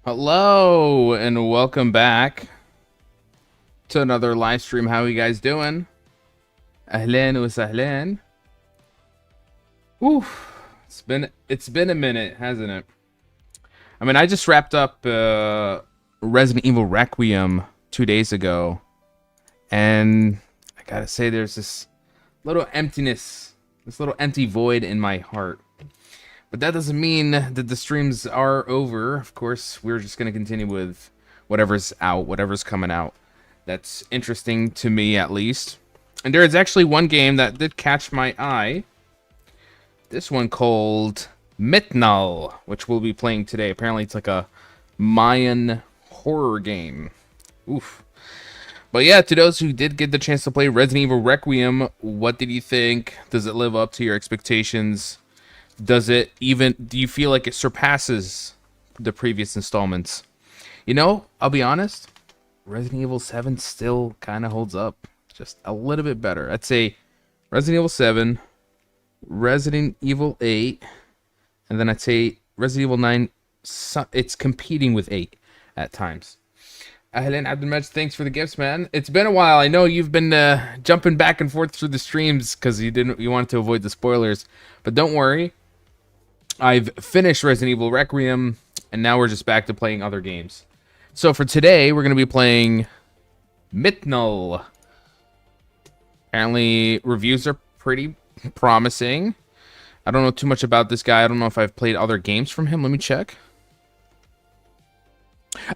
Hello and welcome back to another live stream. How are you guys doing? Ahlan wa sahlan. Oof. It's been a minute, hasn't it? I mean, I just wrapped up Resident Evil Requiem 2 days ago, and I gotta say, there's this little emptiness, this little empty void in my heart. But that doesn't mean that the streams are over. Of course, we're just gonna continue with whatever's out, whatever's coming out. That's interesting to me, at least. And there is actually one game that did catch my eye. This one called MITNAL, which we'll be playing today. Apparently, it's like a Mayan horror game. Oof. But yeah, to those who did get the chance to play Resident Evil Requiem, what did you think? Does it live up to your expectations? Do you feel like it surpasses the previous installments? You know, I'll be honest, Resident Evil 7 still kind of holds up. Just a little bit better. I'd say Resident Evil 7, Resident Evil 8, and then I'd say Resident Evil 9, it's competing with 8 at times. Ahlan Abdelmaj, thanks for the gifts, man. It's been a while. I know you've been jumping back and forth through the streams because you wanted to avoid the spoilers. But don't worry. I've finished Resident Evil Requiem, and now we're just back to playing other games. So for today, we're going to be playing MITNAL. Apparently, reviews are pretty promising. I don't know too much about this guy. I don't know if I've played other games from him. Let me check.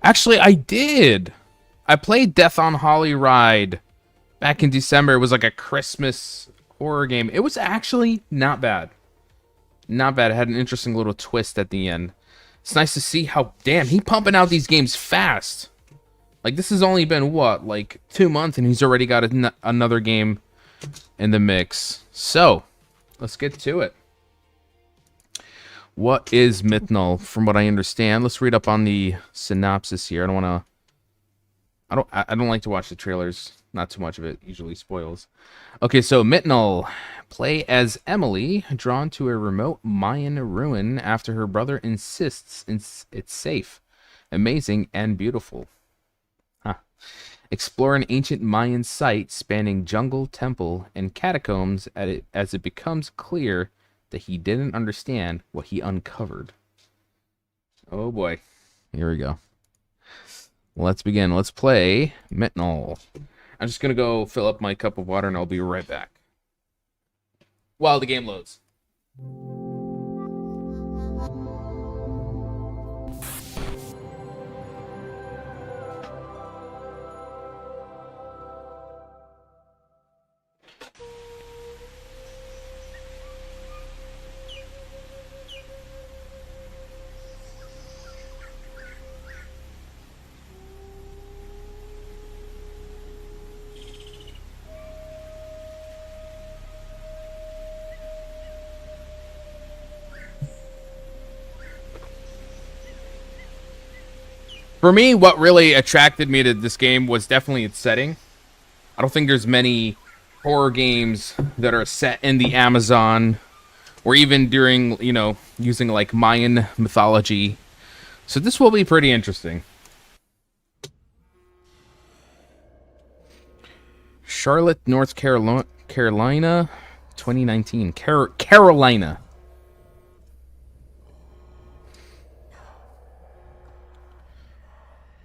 Actually, I did. I played Death on Holly Ride back in December. It was like a Christmas horror game. It was actually not bad. Not bad. It had an interesting little twist at the end. It's nice to see how, damn, he pumping out these games fast. Like, this has only been, what, like 2 months, and he's already got another game in the mix. So, let's get to it. What is MITNAL, from what I understand? Let's read up on the synopsis here. I don't like to watch the trailers. Not too much of it. Usually spoils. Okay, so MITNAL. Play as Emily, drawn to a remote Mayan ruin after her brother insists it's safe, amazing, and beautiful. Huh. Explore an ancient Mayan site spanning jungle, temple, and catacombs as it becomes clear that he didn't understand what he uncovered. Oh boy. Here we go. Let's begin. Let's play MITNAL. I'm just going to go fill up my cup of water and I'll be right back while the game loads. For me, what really attracted me to this game was definitely its setting. I don't think there's many horror games that are set in the Amazon or even during, using like Mayan mythology. So this will be pretty interesting. Charlotte, North Carolina, 2019. Carolina.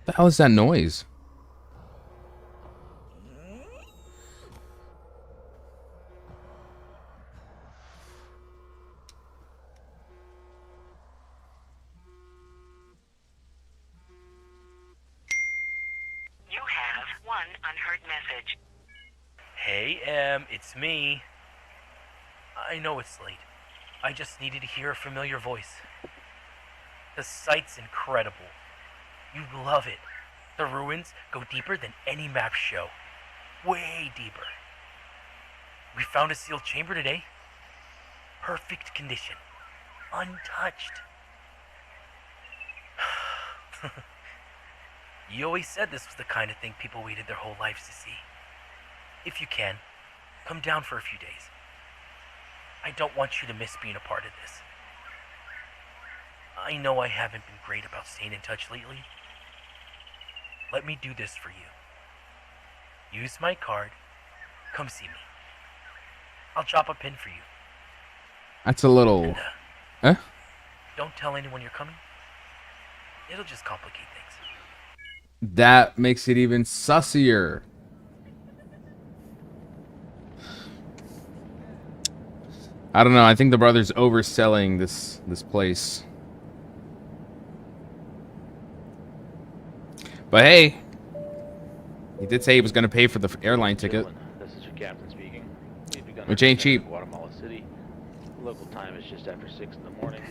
The hell is that noise? You have one unheard message. Hey, Em, it's me. I know it's late. I just needed to hear a familiar voice. The site's incredible. You'd love it. The ruins go deeper than any maps show. Way deeper. We found a sealed chamber today. Perfect condition. Untouched. You always said this was the kind of thing people waited their whole lives to see. If you can, come down for a few days. I don't want you to miss being a part of this. I know I haven't been great about staying in touch lately. Let me do this for you. Use my card. Come see me. I'll drop a pin for you. That's a little... And, Eh? don't tell anyone you're coming. It'll just complicate things. That makes it even sussier. I don't know. I think the brother's overselling this place. But hey, he did say he was going to pay for the airline ticket, This is your captain speaking. We've begun which our ain't descent cheap. in Guatemala City. Local time is just after 6 in the morning.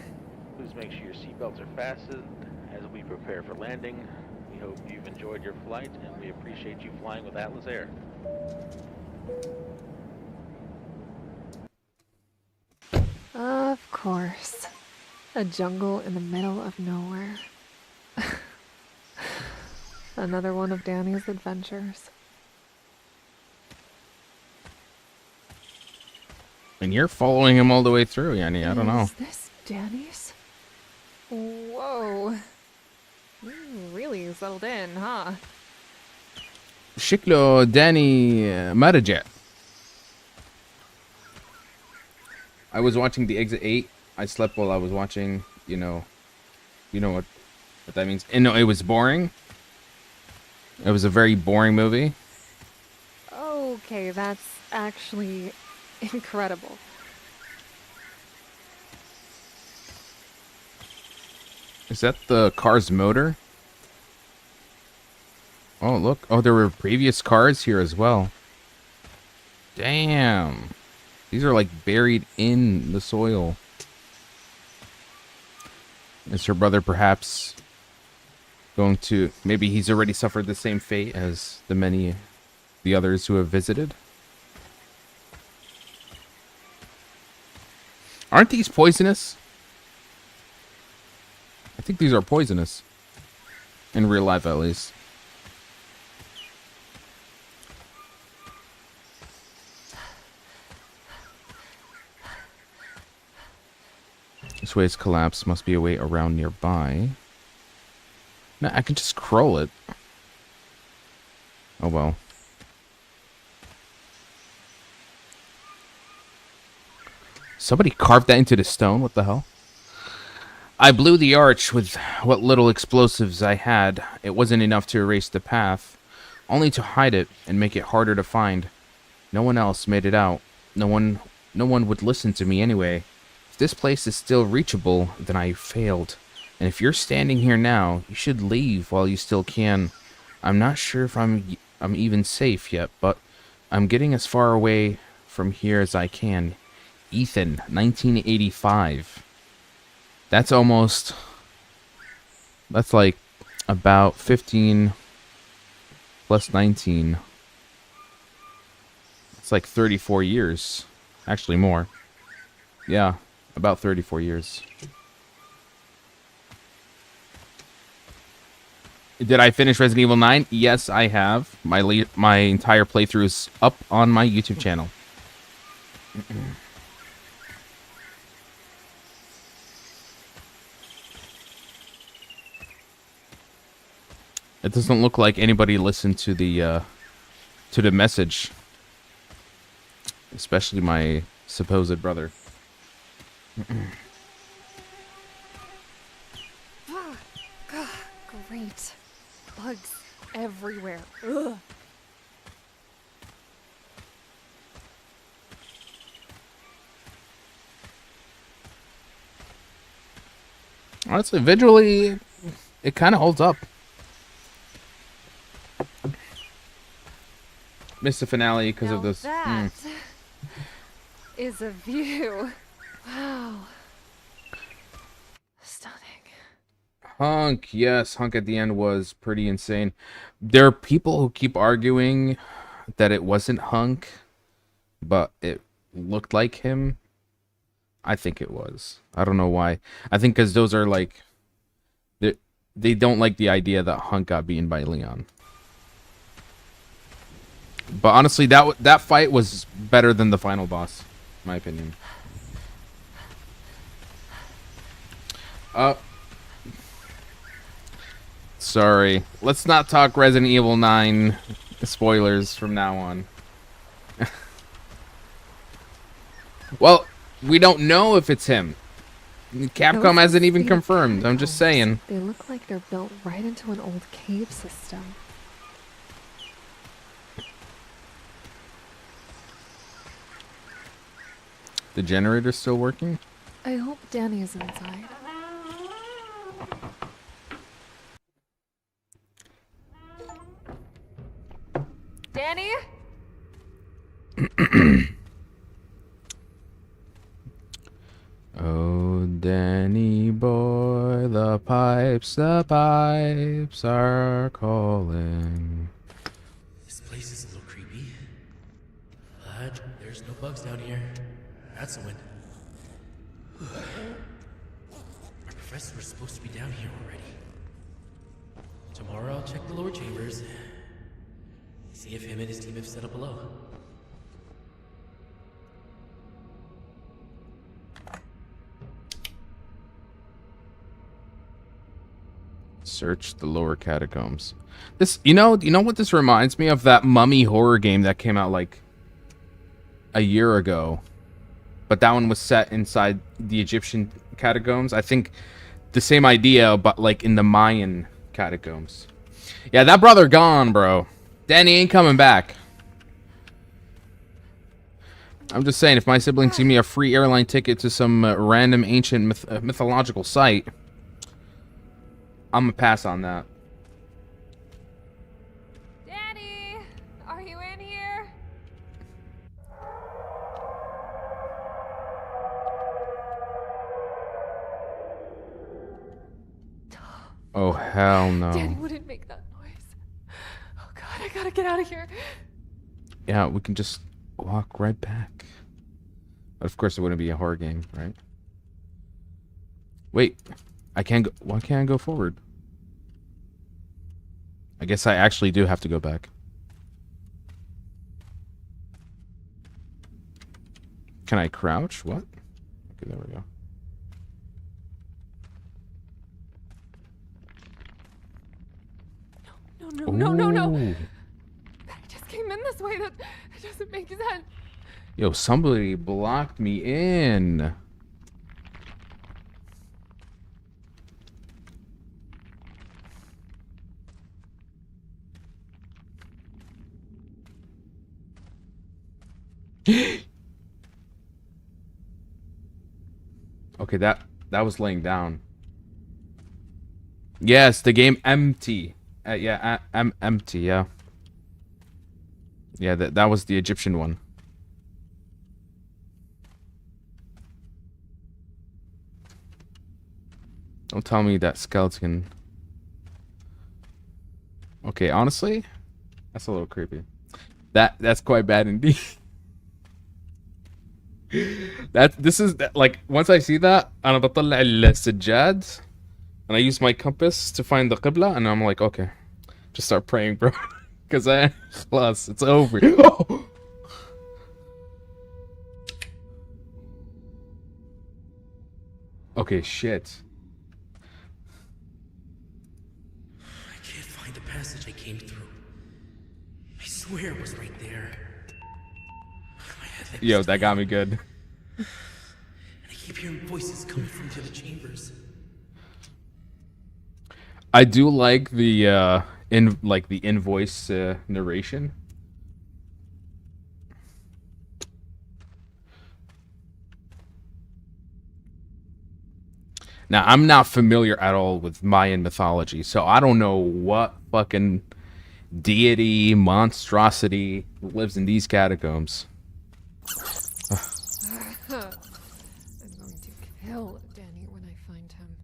Please make sure your seatbelts are fastened as we prepare for landing. We hope you've enjoyed your flight, and we appreciate you flying with Atlas Air. Of course. A jungle in the middle of nowhere. Another one of Danny's adventures. And you're following him all the way through, Yanni. I don't know. Is this Danny's? Whoa. You really settled in, huh? Shiklo Danny Marajet. I was watching The Exit 8. I slept while I was watching, you know what that means. And no, it was boring. It was a very boring movie. Okay, that's actually incredible. Is that the car's motor? Oh, look. Oh, there were previous cars here as well. Damn. These are like buried in the soil. Is her brother perhaps going to... Maybe he's already suffered the same fate as the others who have visited? Aren't these poisonous? I think these are poisonous. In real life, at least. This way's collapse must be a way around nearby. No, I can just scroll it. Oh well. Somebody carved that into the stone? What the hell? I blew the arch with what little explosives I had. It wasn't enough to erase the path, only to hide it and make it harder to find. No one else made it out. No one would listen to me anyway. If this place is still reachable, then I failed. And if you're standing here now, you should leave while you still can. I'm not sure if I'm even safe yet, but I'm getting as far away from here as I can. Ethan, 1985. That's like about 15 plus 19. It's like 34 years. Actually more. Yeah, about 34 years. Did I finish Resident Evil 9? Yes, I have. My entire playthrough is up on my YouTube channel. It doesn't look like anybody listened to the message, especially my supposed brother. Great. Bugs everywhere. Ugh. Honestly, visually, it kind of holds up. Missed the finale because of this. That is a view. Wow. Stunning. Hunk, yes, Hunk at the end was pretty insane. There are people who keep arguing that it wasn't Hunk, but it looked like him. I think it was. I don't know why. I think because those are like... They don't like the idea that Hunk got beaten by Leon. But honestly, that fight was better than the final boss, in my opinion. Sorry. Let's not talk Resident Evil 9 spoilers from now on. Well, we don't know if it's him. Capcom Those hasn't even state confirmed. I'm just saying. They look like they're built right into an old cave system. The generator's still working? I hope Danny is inside. Danny? Oh, Danny boy, the pipes are calling. This place is a little creepy, but there's no bugs down here. That's a win. Our professor was supposed to be down here already. Tomorrow I'll check the lower chambers, see if him and his team have set up below. Search the lower catacombs. This, you know what this reminds me of? That mummy horror game that came out like a year ago. But that one was set inside the Egyptian catacombs. I think the same idea, but like in the Mayan catacombs. Yeah, that brother gone, bro. Danny ain't coming back. I'm just saying, if my siblings give me a free airline ticket to some random ancient mythological site, I'm gonna pass on that. Danny! Are you in here? Oh, hell no. Danny wouldn't make that noise. Oh god, I gotta get out of here. Yeah, we can just walk right back. But of course, it wouldn't be a horror game, right? Wait, I can't go. Why can't I go forward? I guess I actually do have to go back. Can I crouch? What? Okay, there we go. No. Ooh. I just came in this way. That doesn't make sense. Yo, somebody blocked me in. Okay, that was laying down. Yes, the game empty. Yeah, empty. Yeah. Yeah, that was the Egyptian one. Don't tell me that skeleton. Okay, honestly, that's a little creepy. That's quite bad indeed. This is like, once I see that, أنا بطلع السجاد and I use my compass to find the qibla, and I'm like, okay, just start praying, bro, because خلاص, it's over. Oh! Okay, shit. I can't find the passage I came through. I swear it was right there. My head Yo, that got me good. And I keep hearing voices coming from the other chambers. I do like the in-voice narration. Now, I'm not familiar at all with Mayan mythology, so I don't know what fucking deity, monstrosity lives in these catacombs. I'm going to kill Danny when I find him.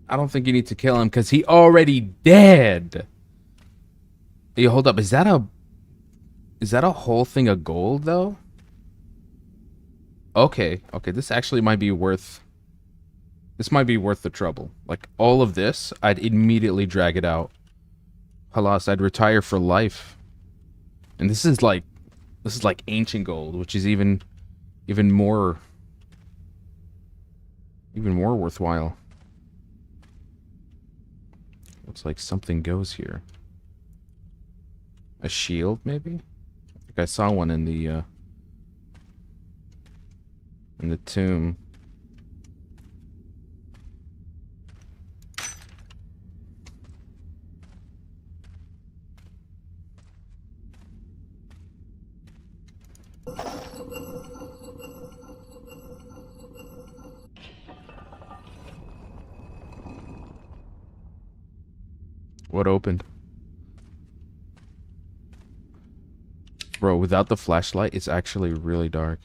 I don't think you need to kill him because he already dead. Hey, hold up. Is that a whole thing of gold though? Okay, this actually might be worth. This might be worth the trouble. Like all of this, I'd immediately drag it out. Halas, I'd retire for life. And this is like ancient gold, which is even more worthwhile. Looks like something goes here. A shield, maybe? I think I saw one in the tomb. What opened? Bro, without the flashlight, it's actually really dark.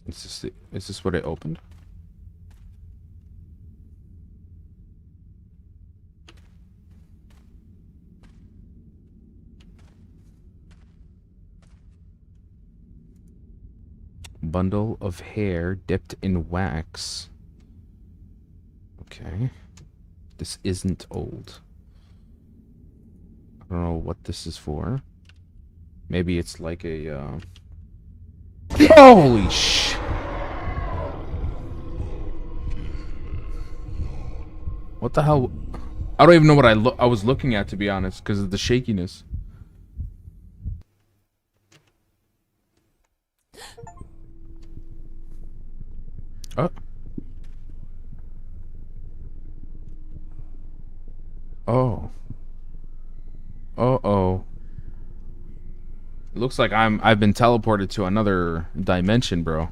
Is this what it opened? Bundle of hair dipped in wax. Okay. This isn't old. I don't know what this is for. Maybe it's like a, Holy sh... What the hell? I don't even know what I was looking at, to be honest, because of the shakiness. Oh. Oh. Uh-oh. It looks like I've been teleported to another dimension, bro.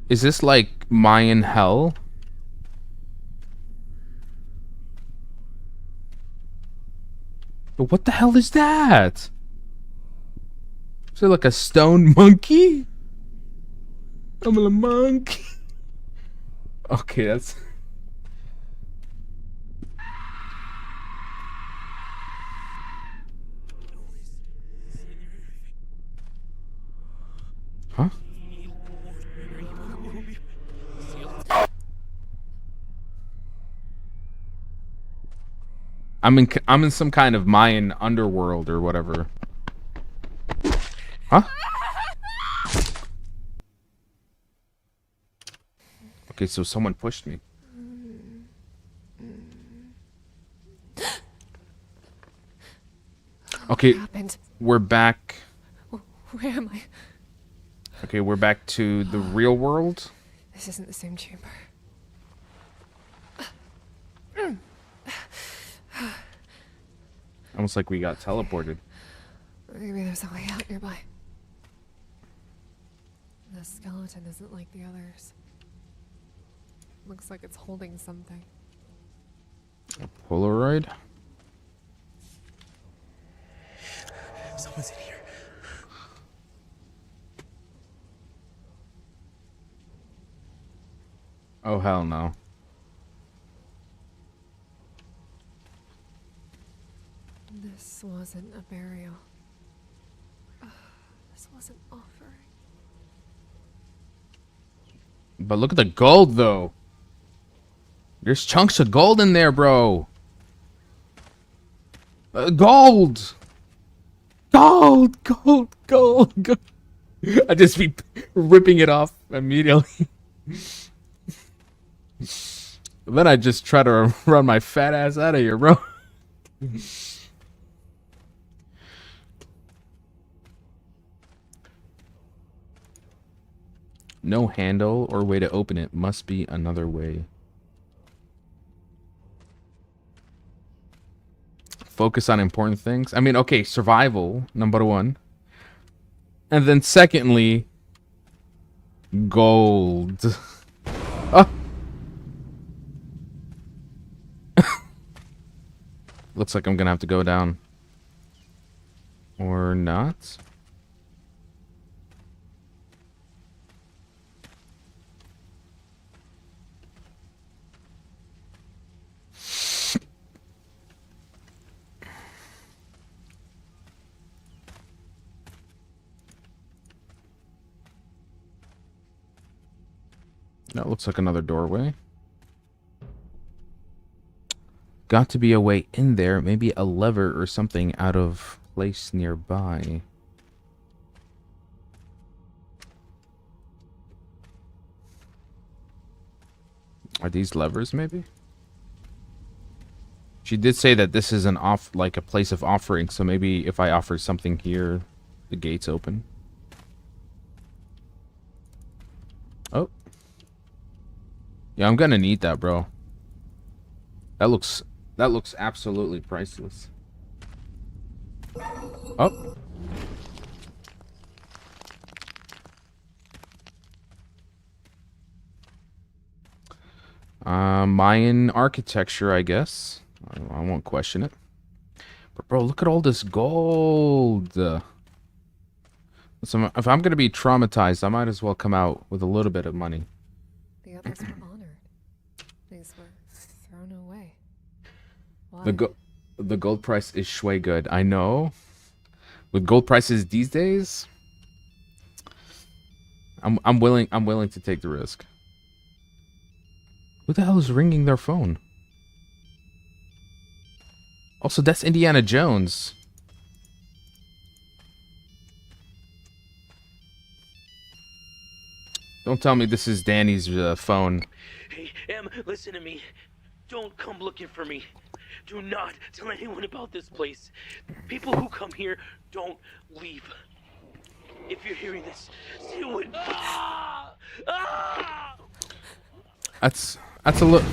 Is this like Mayan hell? But what the hell is that? Is it like a stone monkey? I'm a monkey. Okay, that's... Huh? I'm in some kind of Mayan underworld or whatever. Huh? Okay, so someone pushed me. Okay, What happened? we're back. Where am I? Okay, we're back to the real world. This isn't the same chamber. Almost like we got teleported. Maybe there's a way out nearby. The skeleton isn't like the others. Looks like it's holding something. A Polaroid? Someone's in here. Oh, hell no. This wasn't a burial. This was an offering. But look at the gold, though. There's chunks of gold in there, bro. Gold! Gold! Gold! Gold! Gold! I just be ripping it off immediately. Then I just try to run my fat ass out of here, bro. No handle or way to open it. Must be another way. Focus on important things. I mean, okay, survival, number one. And then secondly, gold. Oh. Looks like I'm gonna have to go down. Or not. That looks like another doorway. Got to be a way in there. Maybe a lever or something out of place nearby. Are these levers, maybe? She did say that this is like a place of offering, so maybe if I offer something here, the gates open. Oh. Yeah, I'm gonna need that, bro. That looks absolutely priceless. Oh. Mayan architecture, I guess. I won't question it. But bro, look at all this gold. So if I'm gonna be traumatized, I might as well come out with a little bit of money. The others were honored. These were thrown away. Why? The gold price is shway good. I know. With gold prices these days, I'm willing to take the risk. Who the hell is ringing their phone? Also, that's Indiana Jones. Don't tell me this is Danny's phone. Hey, Em, listen to me. Don't come looking for me. Do not tell anyone about this place. People who come here don't leave. If you're hearing this, do it. Ah! Ah! That's a look.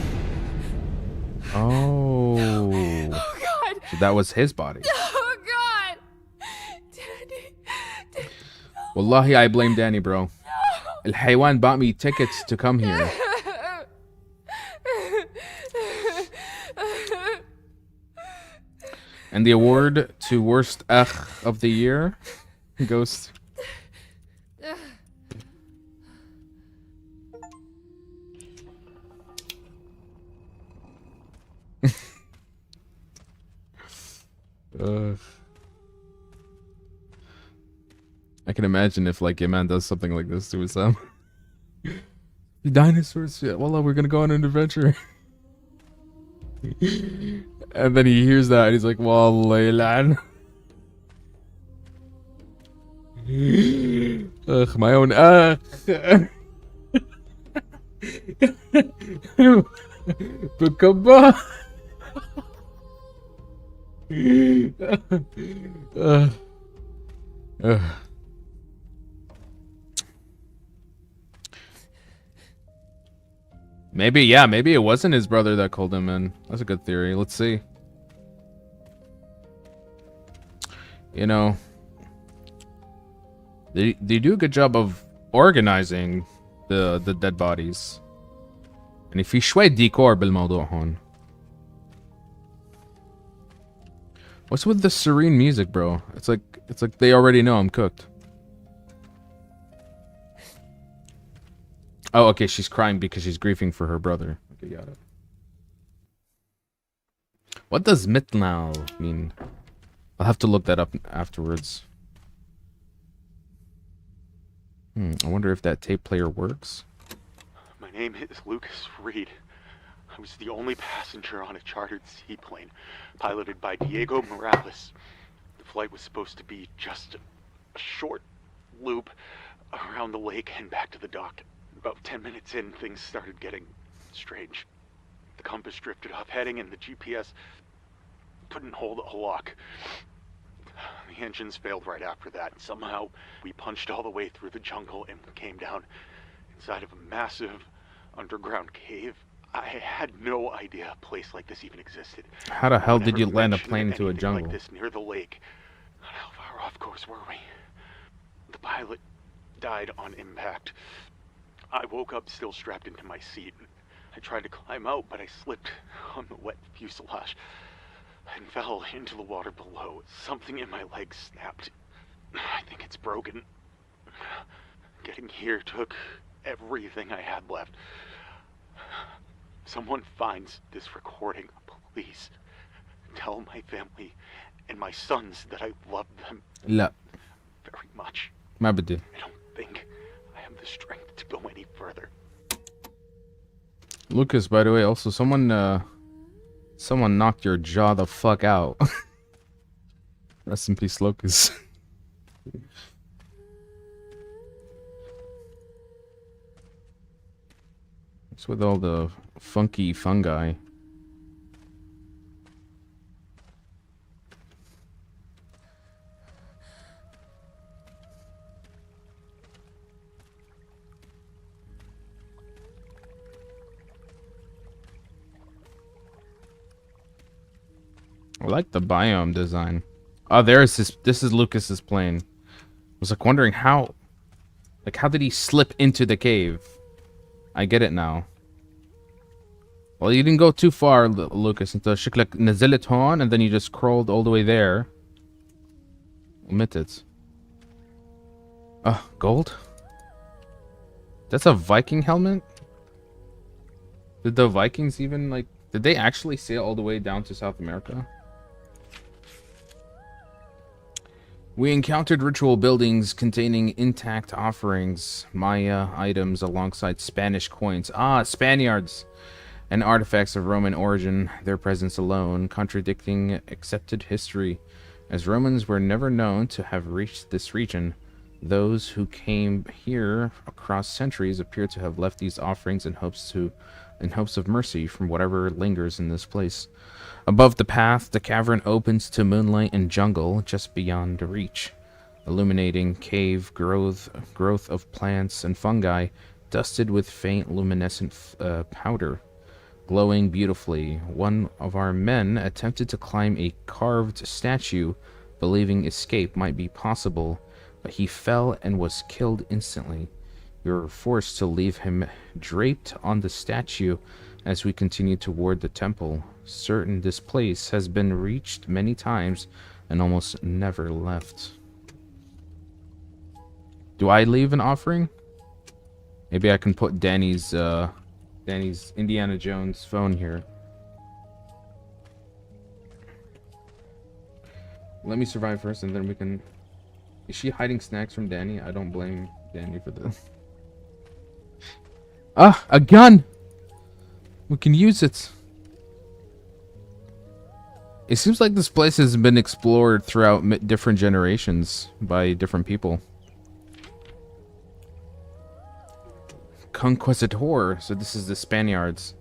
Oh. Oh God! So that was his body. Oh God! Danny! Wallahi, I blame Danny, bro. El Haywan bought me tickets to come here. And the award to worst of the year goes. I can imagine if like your man does something like this to his son. The dinosaurs, yeah, wallah, we're gonna go on an adventure. And then he hears that and he's like, Wallahi lan. Ugh, my own Bukaba. Maybe it wasn't his brother that called him in. That's a good theory. Let's see. You know, they do a good job of organizing the dead bodies. يعني في شوية ديكور بالموضوع هون. What's with the serene music, bro? It's like they already know I'm cooked. Oh, okay, she's crying because she's grieving for her brother. Okay, got it. What does MITNAL mean? I'll have to look that up afterwards. I wonder if that tape player works. My name is Lucas Reed. I was the only passenger on a chartered seaplane, piloted by Diego Morales. The flight was supposed to be just a short loop around the lake and back to the dock. About 10 minutes in, things started getting strange. The compass drifted off heading and the GPS couldn't hold a lock. The engines failed right after that. Somehow, we punched all the way through the jungle and came down inside of a massive underground cave. I had no idea a place like this even existed. How the hell did Whenever you we land a mentioned plane into a anything jungle? like this near the lake. How far off course were we? The pilot died on impact. I woke up still strapped into my seat. I tried to climb out, but I slipped on the wet fuselage and fell into the water below. Something in my leg snapped. I think it's broken. Getting here took everything I had left. Someone finds this recording, please. Tell my family and my sons that I love them لا very much. ما بدي. I don't think I have the strength to go any further. Lucas, by the way, also someone knocked your jaw the fuck out. Rest in peace, Lucas. What's with all the funky fungi? I like the biome design. Oh, there's this. This is Lucas's plane. I was like wondering how, like, how did he slip into the cave? I get it now. Well, you didn't go too far, Lucas. Until شكلك نزلت هون, and then you just crawled all the way there. Omit it. Gold? That's a Viking helmet? Did the Vikings even, like, did they actually sail all the way down to South America? We encountered ritual buildings containing intact offerings, Maya items alongside Spanish coins. Ah, Spaniards! And artifacts of Roman origin, their presence alone contradicting accepted history, as Romans were never known to have reached this region. Those who came here across centuries appear to have left these offerings in hopes of mercy from whatever lingers in this place. Above the path, the cavern opens to moonlight and jungle just beyond reach. Illuminating cave growth of plants and fungi dusted with faint luminescent powder. Glowing beautifully, one of our men attempted to climb a carved statue, believing escape might be possible, but he fell and was killed instantly. We were forced to leave him draped on the statue as we continued toward the temple, certain this place has been reached many times and almost never left. Do I leave an offering? Maybe I can put Danny's Indiana Jones phone here. Let me survive first and then we can... Is she hiding snacks from Danny? I don't blame Danny for this. Ah, a gun! We can use it. It seems like this place has been explored throughout different generations by different people. Conquistador, so this is the Spaniards.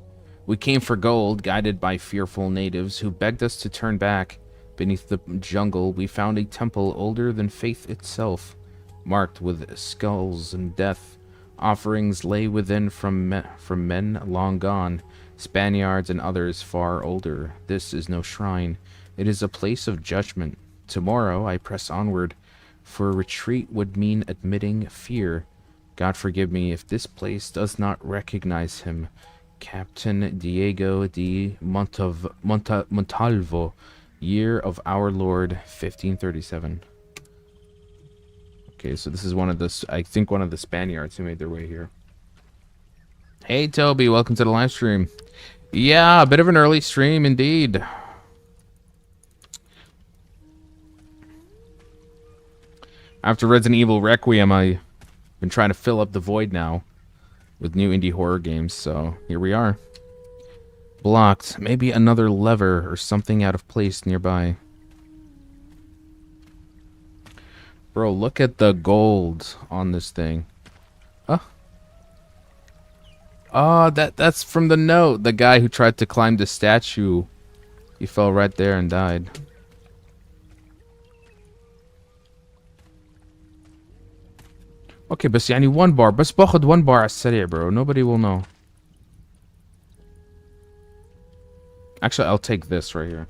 We came for gold, guided by fearful natives who begged us to turn back. Beneath the jungle, we found a temple older than faith itself, marked with skulls and death. Offerings lay within from men long gone, Spaniards and others far older. This is no shrine. It is a place of judgment. Tomorrow I press onward, for retreat would mean admitting fear. God forgive me if this place does not recognize him. Captain Diego de Montalvo, year of our Lord 1537. Okay, so this is one of the, I think one of the Spaniards who made their way here. Hey Toby, welcome to the live stream. Yeah, a bit of an early stream indeed. After Resident Evil Requiem, I've been trying to fill up the void now with new indie horror games, so here we are. Blocked. Maybe another lever or something out of place nearby. Bro, look at the gold on this thing. Oh, that's from the note. The guy who tried to climb the statue, he fell right there and died. Okay, بس يعني one bar. بس باخد one bar على السريع, bro. Nobody will know. Actually, I'll take this right here.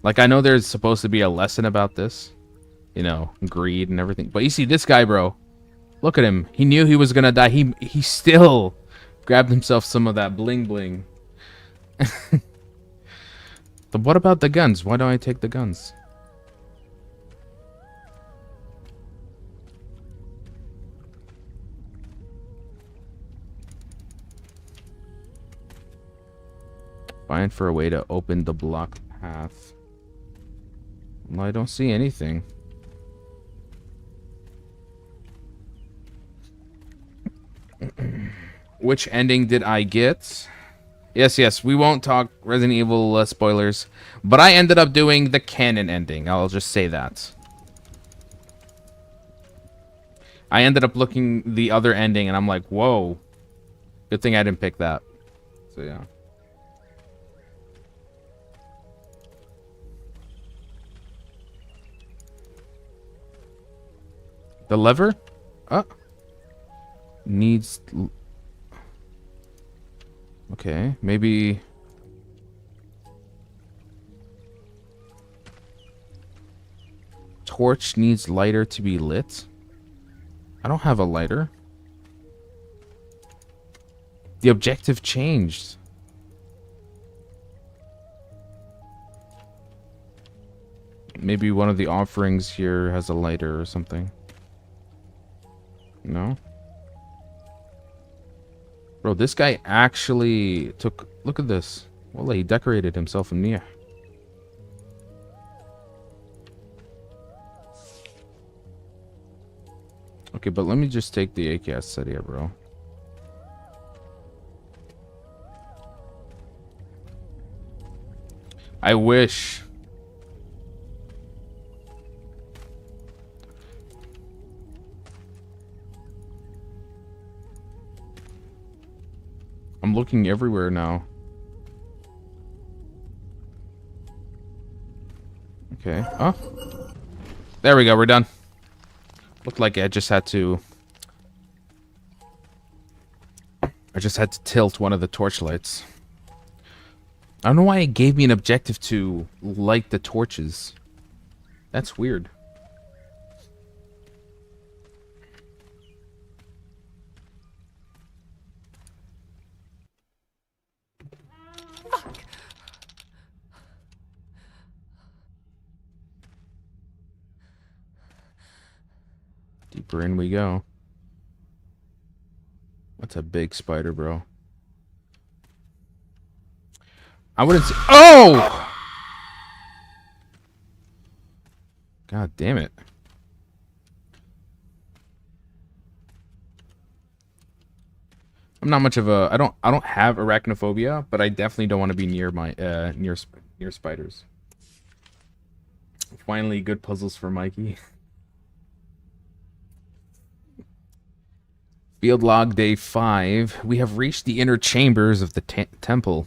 Like, I know there's supposed to be a lesson about this. You know, greed and everything. But you see, this guy, bro. Look at him. He knew he was gonna die. He still grabbed himself some of that bling bling. But what about the guns? Why don't I take the guns? Find for a way to open the blocked path. Well, I don't see anything. which ending did I get? Yes, we won't talk Resident Evil spoilers, but I ended up doing the canon ending. I'll just say that. I ended up looking the other ending, and I'm like, whoa. Good thing I didn't pick that. So, yeah. The lever? Needs... Okay, maybe... Torch needs lighter to be lit. I don't have a lighter. The objective changed. Maybe one of the offerings here has a lighter or something. No? Bro, this guy actually took... Look at this. Well, he decorated himself in Nia. Okay, but let me just take the AKS set here, bro. I wish... I'm looking everywhere now. Okay. Oh. There we go. We're done. Looked like I just had to... tilt one of the torchlights. I don't know why it gave me an objective to light the torches. That's weird. Deeper in we go. That's a big spider, bro. I wouldn't say... Oh! God damn it. I'm not much of a... I don't have arachnophobia, but I definitely don't want to be near my near spiders. Finally, good puzzles for Mikey. Field log day 5. We have reached the inner chambers of the temple,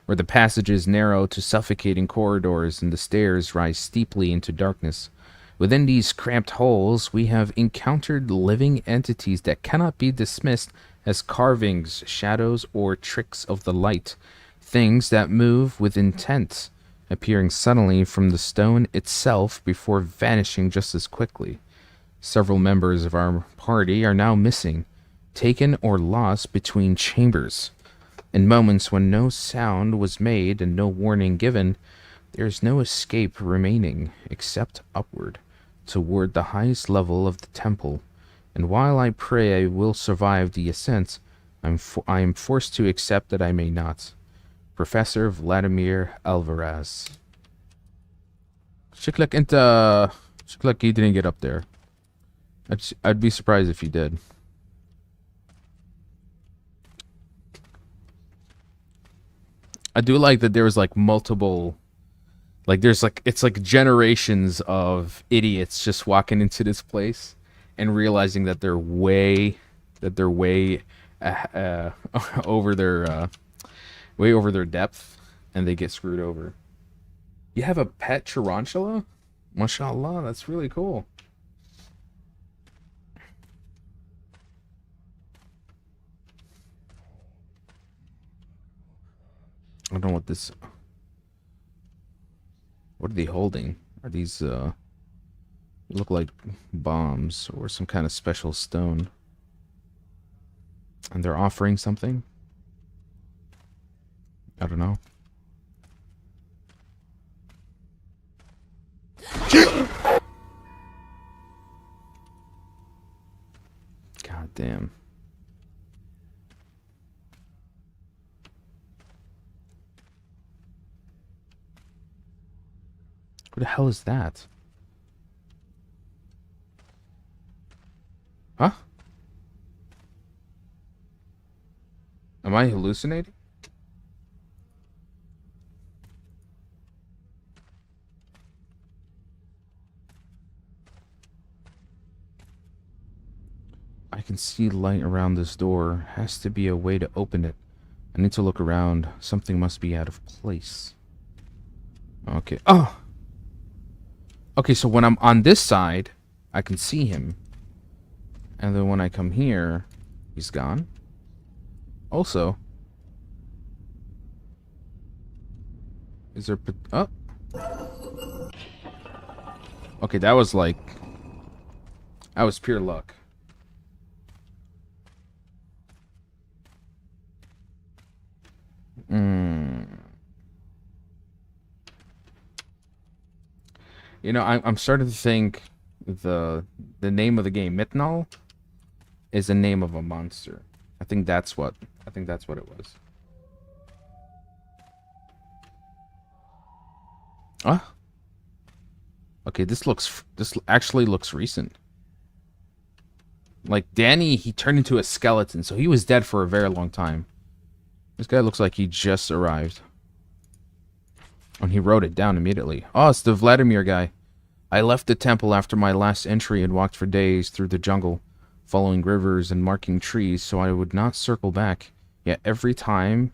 where the passages narrow to suffocating corridors and the stairs rise steeply into darkness. Within these cramped holes, we have encountered living entities that cannot be dismissed as carvings, shadows, or tricks of the light. Things that move with intent, appearing suddenly from the stone itself before vanishing just as quickly. Several members of our party are now missing, taken or lost between chambers. In moments when no sound was made and no warning given, there is no escape remaining except upward, toward the highest level of the temple. And while I pray I will survive the ascent, I am forced to accept that I may not. Professor Vladimir Alvarez. شكلك he didn't get up there. I'd be surprised if he did. I do like that there was like multiple, like there's like, it's like generations of idiots just walking into this place and realizing that they're way over their depth, and they get screwed over. You have a pet tarantula? Mashallah, that's really cool. I don't know what this... What are they holding? Are these, look like bombs or some kind of special stone. And they're offering something? I don't know. God damn. What the hell is that? Huh? Am I hallucinating? I can see light around this door. Has to be a way to open it. I need to look around. Something must be out of place. Okay. Oh! Okay, so when I'm on this side, I can see him. And then when I come here, he's gone. Also, is there... Oh! Okay, that was like... That was pure luck. You know, I'm starting to think the name of the game, MITNAL, is the name of a monster. I think that's what it was. Ah. Okay, this actually looks recent. Like Danny, he turned into a skeleton, so he was dead for a very long time. This guy looks like he just arrived. And he wrote it down immediately. Oh, it's the Vladimir guy. I left the temple after my last entry and walked for days through the jungle, following rivers and marking trees so I would not circle back. Yet every time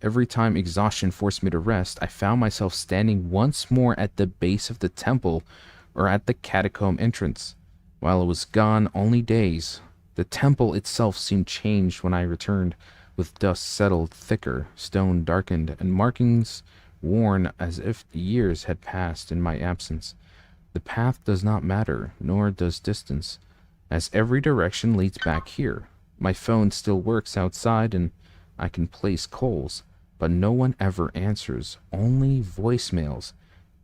exhaustion forced me to rest, I found myself standing once more at the base of the temple or at the catacomb entrance. While I was gone only days, the temple itself seemed changed when I returned, with dust settled thicker, stone darkened, and markings worn as if years had passed in my absence. The path does not matter, nor does distance, as every direction leads back here. My phone still works outside and I can place calls, but no one ever answers, only voicemails.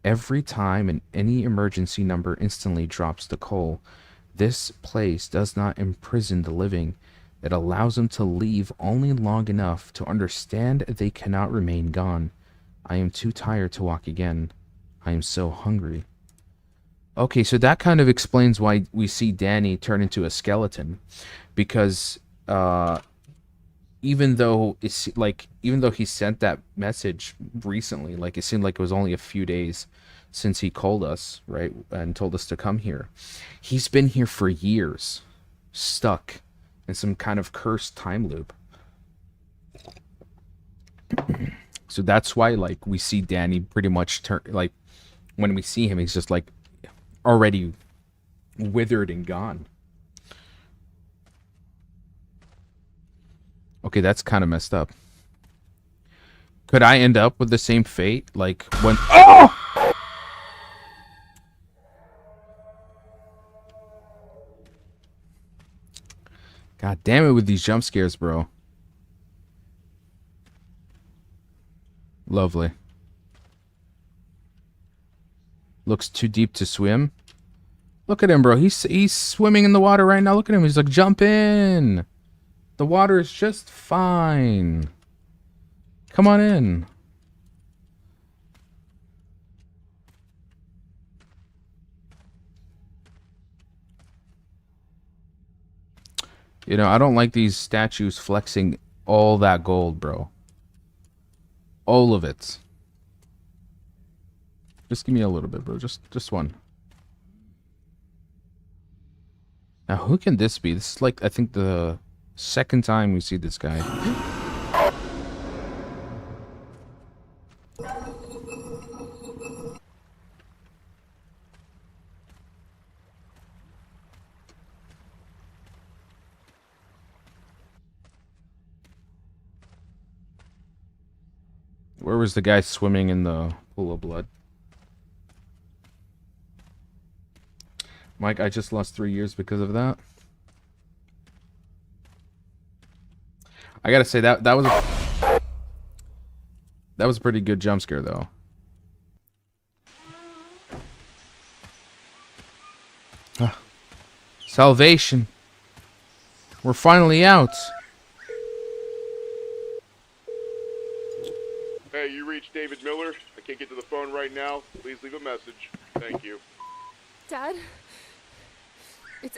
Every time any emergency number instantly drops the call. This place does not imprison the living. It allows them to leave only long enough to understand they cannot remain gone. I am too tired to walk again. I am so hungry. Okay, so that kind of explains why we see Danny turn into a skeleton, because even though he sent that message recently, like it seemed like it was only a few days since he called us, right, and told us to come here. He's been here for years, stuck in some kind of cursed time loop. So that's why, like, we see Danny pretty much turn, like, when we see him, he's just, like, already withered and gone. Okay, that's kind of messed up. Could I end up with the same fate? Like, when... Oh! God damn it with these jump scares, bro. Lovely. Looks too deep to swim. Look at him, bro. He's swimming in the water right now. Look at him. He's like, jump in. The water is just fine. Come on in. You know, I don't like these statues flexing all that gold, bro. All of it. Just give me a little bit, bro. Just one. Now, who can this be? This is like, I think, the second time we see this guy. Where was the guy swimming in the pool of blood? Mike, I just lost 3 years because of that. I gotta say that was a pretty good jump scare, though. Salvation. We're finally out. Hey, you reached David Miller. I can't get to the phone right now. Please leave a message. Thank you. Dad? It's,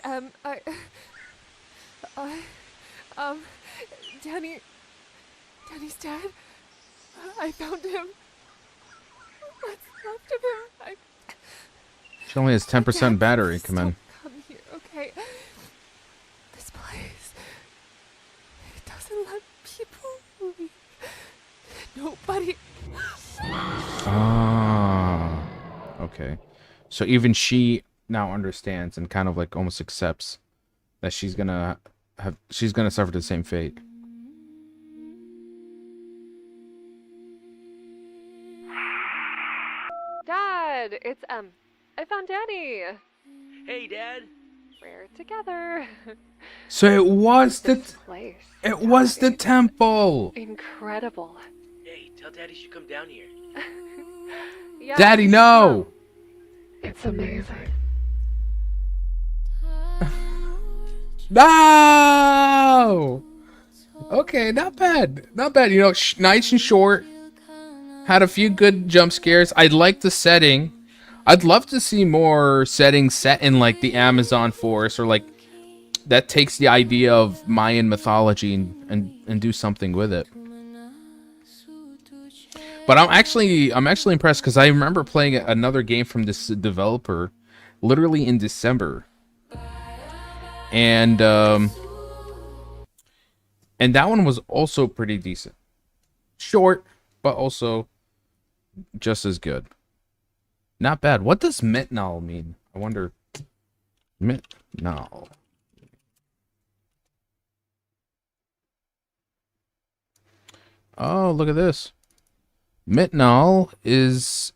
Danny, Danny's dead. I found him. What's left of him? She only has 10% Dad, battery. please Come on. don't come here, okay? This place, it doesn't let people leave. Nobody. Ah. Okay. So even she now understands and kind of like almost accepts that she's gonna suffer the same fate. Dad, it's I found Danny. Hey, Dad. We're together. So it was This place. the temple. Incredible. Hey, tell Daddy she should come down here. Yeah, Daddy, no. it's amazing. No. Okay, not bad. Not bad. You know, nice and short. Had a few good jump scares. I like the setting. I'd love to see more settings set in like the Amazon forest, or like that takes the idea of Mayan mythology and do something with it. But I'm actually impressed because I remember playing another game from this developer literally in December. And that one was also pretty decent. Short, but also just as good. Not bad. What does MITNAL mean? I wonder. MITNAL. Oh, look at this. MITNAL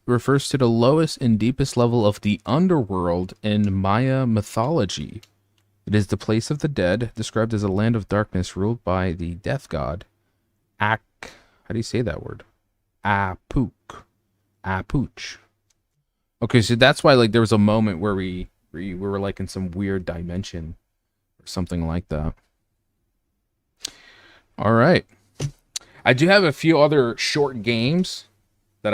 refers to the lowest and deepest level of the underworld in Maya mythology. It is the place of the dead, described as a land of darkness ruled by the death god How do you say that word? Apuk. Apuch. Okay, so that's why like there was a moment where we were like in some weird dimension or something like that. All right. I do have a few other short games